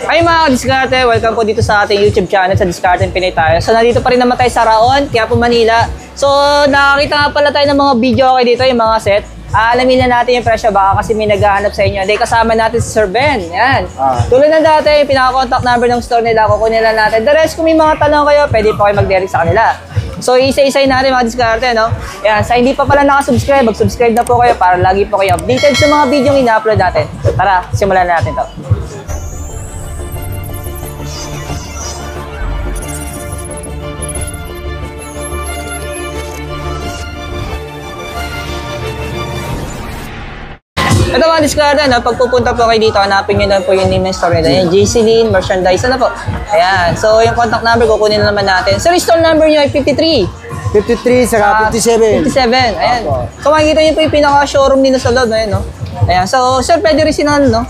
Ay mga diskarte, welcome po dito sa ating YouTube channel sa Diskarte Pinay tayo. So nandito pa rin naman tayo sa Raon, Quiapo, Manila. So nakakita nga pala tayo ng mga video okay dito, yung mga set. Alamin na natin yung presyo baka kasi may naghahanap sa inyo. Hindi, kasama natin si Sir Ben. Yan. Tulad ng dati, yung pinaka-contact number ng store nila, kukunin lang natin. The rest, kung may mga tanong kayo, pwede po kayo mag-direct sa kanila. So isa-isay natin mga diskarte, no? Yan, sa hindi pa pala nakasubscribe, mag-subscribe na po kayo para lagi po kayo updated sa mga video yung ina-upload natin. Tara, simulan na natin to. Ito mga diskarte, no? Pag pupunta po kayo dito, hanapin nyo lang po yung name ng store nila. Yung JCLean, merchandise, ano po? Ayan. So, yung contact number, kukunin na naman natin. Sir, store number nyo ay 53. 53, saka 57. 57, ayan. So, makikita nyo po yung pinaka-showroom nila sa loob, ayan, no? Ayan. So, sir, pwede rin sinan, no?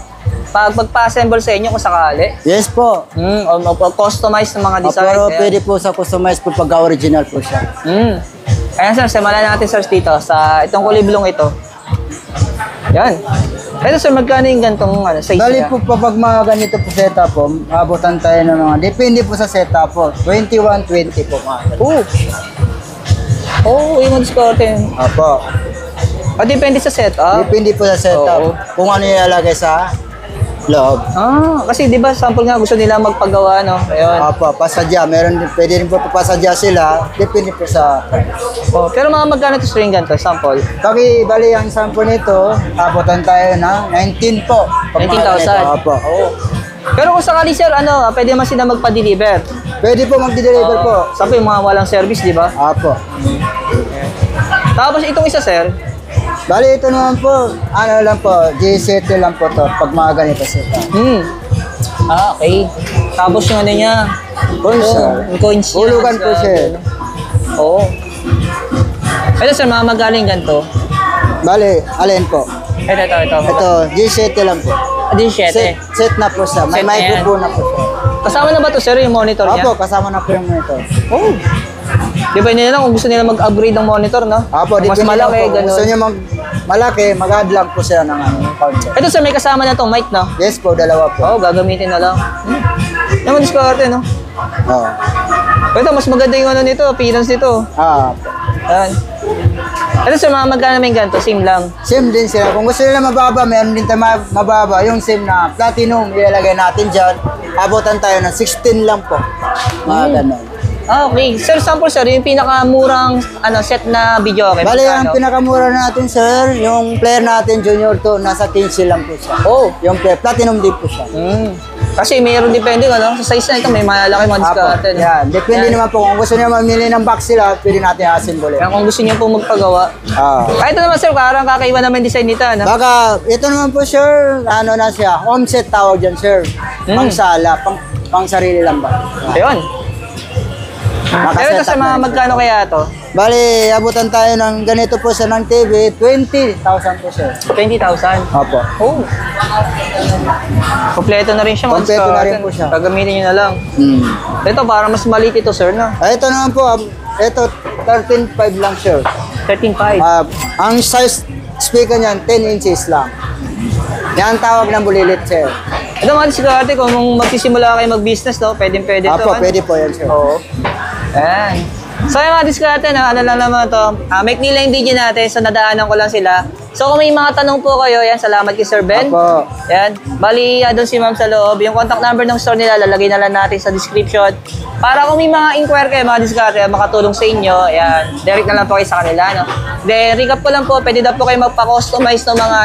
Pag magpa-assemble sa inyo kung sakali. Yes po. O customize ng mga designs. Pero pwede po sa customize po pagka-original po siya. Ayan, sir, simulan natin, sir, dito sa itong kuliblong ito. Yan. Ito sir, magkano yung gantong size Bali niya? po pag mga ganito po setup po, abutan tayo ng mga, depende po sa setup po, 21, 20 po mga. Yung discarte. Apo. Depende sa setup? Depende po sa setup. Kung ano ilalagay sa loob. Kasi di ba sample nga gusto nila magpagawa, no? Ayun. Apo, pasadya. Meron din, pwede rin po pasadya sila. Depende po sa... Pero mga magkano ito string ganito, sample? Bali ang sample nito, abutan tayo ng 19 po. 19,000? Apo. Pero kung sakali sir, pwede naman sila magpa-deliver? Pwede po mag-deliver po. Sabi yung mga walang service, di ba? Apo. Tapos itong isa sir? Bali, ito naman po, ano lang po, G7 lang po to, pag mga ganito sila. Okay. Tapos yung ano niya? Coins, yung coins niya. Hulugan po siya. Ito sir, mga magaling ganito? Bali, alin po? Ito. Ito, G7 lang po. G7. Set na po siya, may Set na yan. microphone na po siya. Kasama na ba ito sir, yung monitor niya? Apo, kasama na po yung monitor. Di ba nila lang kung gusto nila mag-upgrade ng monitor, no? Apo, mas malaki, ganun. Gusto niya malaki, mag-add lang po siya ng concept. Ito sir, may kasama na itong mic, no? Yes po, dalawa po. Gagamitin na lang. Naman diskarte, no? Ito, mas maganda yung ano nito, appearance nito. Ayan. Ito sir, mga magkano may ganito, same lang. Same din sila. Kung gusto nila mababa, meron din tayo mababa. Yung same na platinum, ilalagay natin dyan. Abutan tayo ng 16 lang po. Mga ganun. Okay. Sir, sample sir, yung pinakamurang set na video, okay? Bali, ang pinakamura natin, sir, yung player natin, Junior to, nasa 15 lang po siya. Yung player, platinum din po siya. Kasi mayroon depende, sa size na ito, may malaki mga diskarte. Yan, depende naman po. Kung gusto niya mamili ng box sila, pwede natin assemble. Kung gusto niyo po magpagawa. Ito naman sir, parang kakaiba naman design nito, ano? Baka, ito naman po, sir, ano na siya, home set tawag dyan, sir. Pang sala, pang sarili lang ba? Ayun. Pero ito sa mga magkano kaya ito? Bali, abutan tayo ng ganito po sa ng TV, 20,000 po sir. 20,000? Opo. Kompleto na rin siya. Kompleto na rin po siya. Gagamitin nyo na lang. Ito, para mas maliit ito sir, no? Ito naman po, ito 13.5 lang sir. 13.5? Ang size speaker niyan, 10 inches lang. Yan ang tawag ng bulilit sir. Ito mga diskarte, kung magsisimula kayo mag-business, no? Pwede ito. Opo, pwede po yan sir. Ayan. So yung mga diskarte, ano lang naman ito, make nila yung video natin, so nadaanan ko lang sila. So kung may mga tanong po kayo, yan, salamat kay Sir Ben. Opo. Yan, bali doon si ma'am sa loob. Yung contact number ng store nila, lalagay na lang natin sa description. Para kung may mga inquiry kayo, mga diskarte, makatulong sa inyo, yan, direct na lang po kayo sa kanila, no? Then, recap ko lang po, pwede daw po kayo magpa-customize ng mga,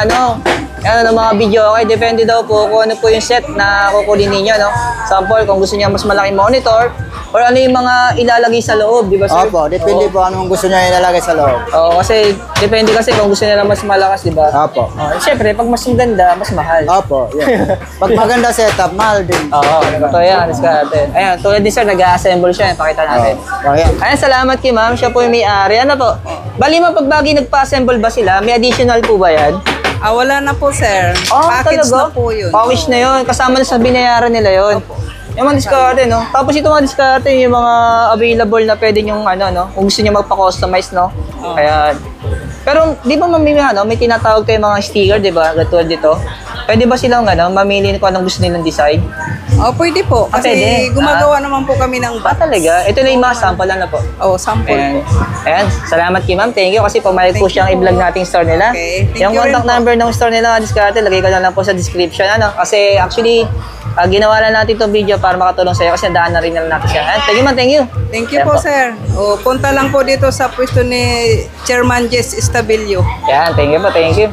ng mga video, okay? Depende daw po kung ano po yung set na kukunin ninyo, no? Sample, kung gusto niya mas malaking monitor, or ano yung mga ilalagay sa loob, di ba sir? Opo, depende po anong gusto niya ilalagay sa loob. Kasi depende kasi kung gusto nila mas malakas, di ba? Opo. Siyempre, pag mas maganda, mas mahal. Opo, yeah. Pag maganda setup, mahal din. Ito yan, diskarte. Ayan, tulad ni sir, nag-assemble siya, pakita natin. Ayan, salamat kay ma'am, siya po yung may-ari. Ano po? Bali mo, pag bagi nagpa-assemble ba sila, may additional po ba yan? Wala na po, sir. Package talaga? na po yun. Package na yun, kasama na sa binayaran nila yun. Yung mga diskarte, no? Tapos ito mga diskarte, yung mga available na pwede yung kung gusto niyo magpa-customize, no? Kaya, pero di ba may tinatawag kayo mga sticker, di ba? Katulad dito. Pwede ba silang mamili kung anong gusto nilang design? Pwede po. Kasi pwede. gumagawa naman po kami ng Talaga? Ito na yung mga sample na po. sample Ayan. po. Ayan. Salamat kay ma'am. Thank you kasi pumayag po Thank siyang you po. i-vlog nating store nila. Okay. Thank Yung you rin contact po. number ng store nila, Diskarte, lagay ko na lang po sa description. Kasi actually, ginawa na natin itong video para makatulong sa iyo kasi nadaan na rin na natin siya. Ayan. Thank you ma'am. Thank you. Thank you Ayan po, sir. Punta lang po dito sa pwesto ni Chairman Jess Estabillo. Ayan. Thank you po. Thank you.